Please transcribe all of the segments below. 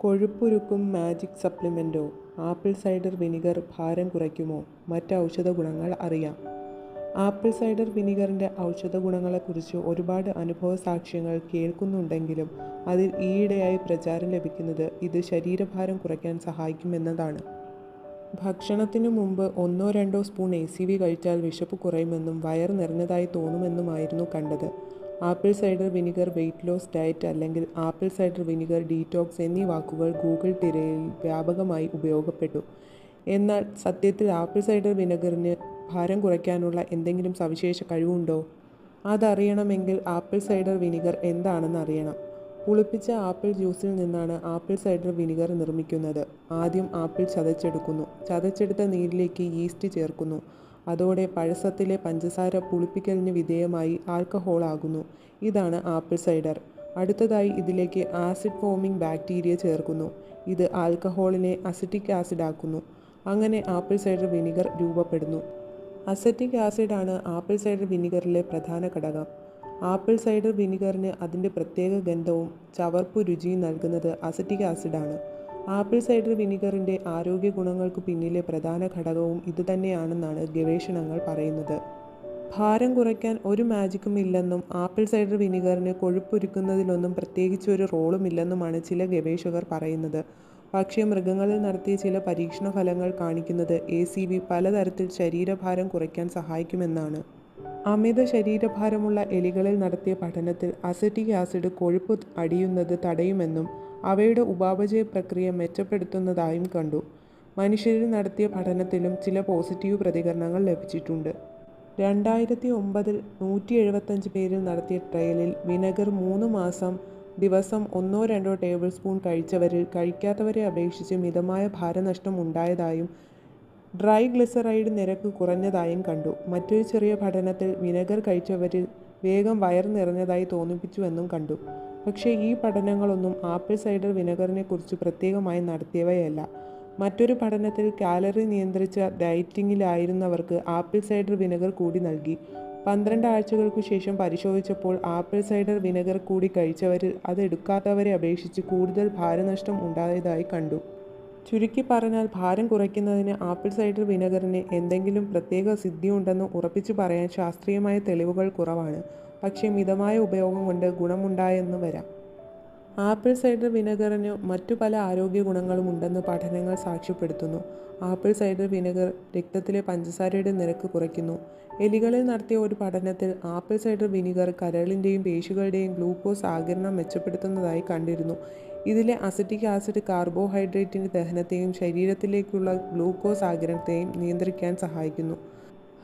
കൊഴുപ്പുരുക്കും magic സപ്ലിമെൻറ്റോ? Apple cider vinegar ഭാരം കുറയ്ക്കുമോ? മറ്റ് ഔഷധ ഗുണങ്ങൾ അറിയാം. ആപ്പിൾ സൈഡർ വിനിഗറിൻ്റെ ഔഷധ ഗുണങ്ങളെക്കുറിച്ച് ഒരുപാട് അനുഭവ സാക്ഷ്യങ്ങൾ കേൾക്കുന്നുണ്ടെങ്കിലും അതിൽ ഈയിടെയായി പ്രചാരം ലഭിക്കുന്നത് ഇത് ശരീരഭാരം കുറയ്ക്കാൻ സഹായിക്കുമെന്നതാണ്. ഭക്ഷണത്തിനു മുമ്പ് 1-2 സ്പൂൺ ACV കഴിച്ചാൽ വിശപ്പ് കുറയുമെന്നും വയർ നിറഞ്ഞതായി തോന്നുമെന്നുമായിരുന്നു കണ്ടത്. Apple cider vinegar weight loss diet അല്ലെങ്കിൽ ആപ്പിൾ സൈഡർ വിനിഗർ ഡീറ്റോക്സ് എന്നീ വാക്കുകൾ ഗൂഗിൾ തിരയലിൽ വ്യാപകമായി ഉപയോഗപ്പെട്ടു. എന്നാൽ സത്യത്തിൽ ആപ്പിൾ സൈഡർ വിനെഗറിന് ഭാരം കുറയ്ക്കാനുള്ള എന്തെങ്കിലും സവിശേഷ കഴിവുണ്ടോ? അതറിയണമെങ്കിൽ ആപ്പിൾ സൈഡർ വിനിഗർ എന്താണെന്ന് അറിയണം. പുളിപ്പിച്ച ആപ്പിൾ ജ്യൂസിൽ നിന്നാണ് ആപ്പിൾ സൈഡർ വിനിഗർ നിർമ്മിക്കുന്നത്. ആദ്യം ആപ്പിൾ ചതച്ചെടുക്കുന്നു. ചതച്ചെടുത്ത നീരിലേക്ക് ഈസ്റ്റ് ചേർക്കുന്നു. അതോടെ പഴസത്തിലെ പഞ്ചസാര പുളിപ്പിക്കലിന് വിധേയമായി ആൽക്കഹോൾ ആകുന്നു. ഇതാണ് ആപ്പിൾ സൈഡർ. അടുത്തതായി ഇതിലേക്ക് ആസിഡ് ഫോമിംഗ് ബാക്ടീരിയ ചേർക്കുന്നു. ഇത് ആൽക്കഹോളിനെ അസറ്റിക് ആസിഡ് ആക്കുന്നു. അങ്ങനെ ആപ്പിൾ സൈഡർ വിനിഗർ രൂപപ്പെടുന്നു. അസറ്റിക് ആസിഡ് ആണ് ആപ്പിൾ സൈഡർ വിനിഗറിലെ പ്രധാന ഘടകം. ആപ്പിൾ സൈഡർ വിനിഗറിന് അതിൻ്റെ പ്രത്യേക ഗന്ധവും ചവർപ്പു രുചിയും നൽകുന്നത് അസറ്റിക് ആസിഡാണ്. ആപ്പിൾ സൈഡർ വിനിഗറിൻ്റെ ആരോഗ്യ ഗുണങ്ങൾക്ക് പിന്നിലെ പ്രധാന ഘടകവും ഇതുതന്നെയാണെന്നാണ് ഗവേഷണങ്ങൾ പറയുന്നത്. ഭാരം കുറയ്ക്കാൻ ഒരു മാജിക്കും ഇല്ലെന്നും ആപ്പിൾ സൈഡർ വിനിഗറിന് കൊഴുപ്പൊരുക്കുന്നതിലൊന്നും പ്രത്യേകിച്ചൊരു റോളുമില്ലെന്നുമാണ് ചില ഗവേഷകർ പറയുന്നത്. പക്ഷേ മൃഗങ്ങളിൽ നടത്തിയ ചില പരീക്ഷണ ഫലങ്ങൾ കാണിക്കുന്നത് ACV പലതരത്തിൽ ശരീരഭാരം കുറയ്ക്കാൻ സഹായിക്കുമെന്നാണ്. അമിത ശരീരഭാരമുള്ള എലികളിൽ നടത്തിയ പഠനത്തിൽ അസറ്റിക് ആസിഡ് കൊഴുപ്പ് അടിയുന്നത് തടയുമെന്നും അവയുടെ ഉപാപചയ പ്രക്രിയ മെച്ചപ്പെടുത്തുന്നതായും കണ്ടു. മനുഷ്യരിൽ നടത്തിയ പഠനത്തിലും ചില പോസിറ്റീവ് പ്രതികരണങ്ങൾ ലഭിച്ചിട്ടുണ്ട്. 2009 175 പേരിൽ നടത്തിയ ട്രയലിൽ വിനെഗർ 3 മാസം ദിവസം 1-2 ടേബിൾ സ്പൂൺ കഴിച്ചവരിൽ കഴിക്കാത്തവരെ അപേക്ഷിച്ച് മിതമായ ഭാരനഷ്ടം ഉണ്ടായതായും ട്രൈഗ്ലിസറൈഡ് നിരക്ക് കുറഞ്ഞതായും കണ്ടു. മറ്റൊരു ചെറിയ പഠനത്തിൽ വിനെഗർ കഴിച്ചവരിൽ വേഗം വയർ നിറഞ്ഞതായി തോന്നിപ്പിച്ചുവെന്നും കണ്ടു. പക്ഷേ ഈ പഠനങ്ങളൊന്നും ആപ്പിൾ സൈഡർ വിനെഗറിനെക്കുറിച്ച് പ്രത്യേകമായി നടത്തിയവയല്ല. മറ്റൊരു പഠനത്തിൽ കാലറി നിയന്ത്രിച്ച ഡയറ്റിങ്ങിലായിരുന്നവർക്ക് ആപ്പിൾ സൈഡർ വിനെഗർ കൂടി നൽകി. 12 ആഴ്ചകൾക്കു ശേഷം പരിശോധിച്ചപ്പോൾ ആപ്പിൾ സൈഡർ വിനെഗർ കൂടി കഴിച്ചവരിൽ അതെടുക്കാത്തവരെ അപേക്ഷിച്ച് കൂടുതൽ ഭാരനഷ്ടം ഉണ്ടായതായി കണ്ടു. ചുരുക്കി പറഞ്ഞാൽ ഭാരം കുറയ്ക്കുന്നതിന് ആപ്പിൾ സൈഡർ വിനെഗറിന് എന്തെങ്കിലും പ്രത്യേക സിദ്ധിയുണ്ടെന്ന് ഉറപ്പിച്ചു പറയാൻ ശാസ്ത്രീയമായ തെളിവുകൾ കുറവാണ്. പക്ഷേ മിതമായ ഉപയോഗം കൊണ്ട് ഗുണമുണ്ടായെന്ന് വരാം. ആപ്പിൾ സൈഡർ വിനെഗറിന് മറ്റു പല ആരോഗ്യ ഗുണങ്ങളും ഉണ്ടെന്ന് പഠനങ്ങൾ സാക്ഷ്യപ്പെടുത്തുന്നു. ആപ്പിൾ സൈഡർ വിനെഗർ രക്തത്തിലെ പഞ്ചസാരയുടെ നിരക്ക് കുറയ്ക്കുന്നു. എലികളിൽ നടത്തിയ ഒരു പഠനത്തിൽ ആപ്പിൾ സൈഡർ വിനിഗർ കരളിൻ്റെയും പേശികളുടെയും ഗ്ലൂക്കോസ് ആഗിരണം മെച്ചപ്പെടുത്തുന്നതായി കണ്ടിരുന്നു. ഇതിലെ അസറ്റിക് ആസിഡ് കാർബോഹൈഡ്രേറ്റിൻ്റെ ദഹനത്തെയും ശരീരത്തിലേക്കുള്ള ഗ്ലൂക്കോസ് ആഗിരണത്തെയും നിയന്ത്രിക്കാൻ സഹായിക്കുന്നു.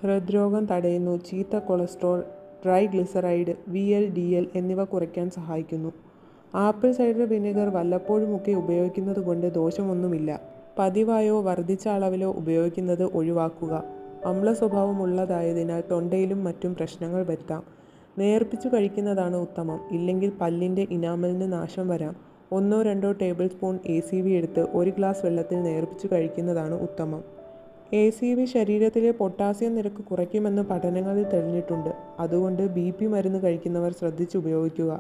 ഹൃദ്രോഗം തടയുന്നു. ചീത്ത കൊളസ്ട്രോൾ, ട്രൈഗ്ലിസറൈഡ്, VLDL എന്നിവ കുറയ്ക്കാൻ സഹായിക്കുന്നു. ആപ്പിൾ സൈഡർ വിനെഗർ വല്ലപ്പോഴുമൊക്കെ ഉപയോഗിക്കുന്നത് കൊണ്ട് ദോഷമൊന്നുമില്ല. പതിവായോ വർദ്ധിച്ച അളവിലോ ഉപയോഗിക്കുന്നത് ഒഴിവാക്കുക. അമ്ല സ്വഭാവമുള്ളതായതിനാൽ തൊണ്ടയിലും മറ്റും പ്രശ്നങ്ങൾ വരുത്താം. നേർപ്പിച്ചു കഴിക്കുന്നതാണ് ഉത്തമം. ഇല്ലെങ്കിൽ പല്ലിൻ്റെ ഇനാമലിന് നാശം വരാം. 1-2 ടേബിൾ സ്പൂൺ ACV എടുത്ത് 1 ഗ്ലാസ് വെള്ളത്തിൽ നേർപ്പിച്ചു കഴിക്കുന്നതാണ് ഉത്തമം. ACV ശരീരത്തിലെ പൊട്ടാസ്യം നിരക്ക് കുറയ്ക്കുമെന്ന് പഠനങ്ങളിൽ തെളിഞ്ഞിട്ടുണ്ട്. അതുകൊണ്ട് BP മരുന്ന് കഴിക്കുന്നവർ ശ്രദ്ധിച്ച് ഉപയോഗിക്കുക.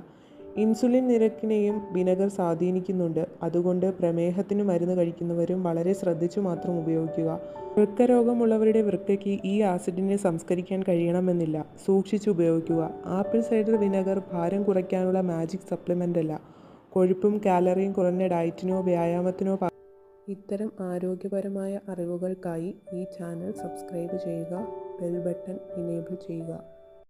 ഇൻസുലിൻ നിരക്കിനെയും വിനെഗർ സ്വാധീനിക്കുന്നുണ്ട്. അതുകൊണ്ട് പ്രമേഹത്തിന് മരുന്ന് കഴിക്കുന്നവരും വളരെ ശ്രദ്ധിച്ചു മാത്രം ഉപയോഗിക്കുക. വൃക്കരോഗമുള്ളവരുടെ വൃക്കയ്ക്ക് ഈ ആസിഡിനെ സംസ്കരിക്കാൻ കഴിയണമെന്നില്ല. സൂക്ഷിച്ച് ഉപയോഗിക്കുക. ആപ്പിൾ സൈഡർ വിനെഗർ ഭാരം കുറയ്ക്കാനുള്ള മാജിക് സപ്ലിമെൻ്റ് അല്ല. കൊഴുപ്പും കാലറിയും കുറഞ്ഞ ഡയറ്റിനോ വ്യായാമത്തിനോ ഇത്തരം ആരോഗ്യപരമായ അറിവുകൾക്കായി ഈ ചാനൽ സബ്സ്ക്രൈബ് ചെയ്യുക. ബെൽ ബട്ടൺ ഇനേബിൾ ചെയ്യുക.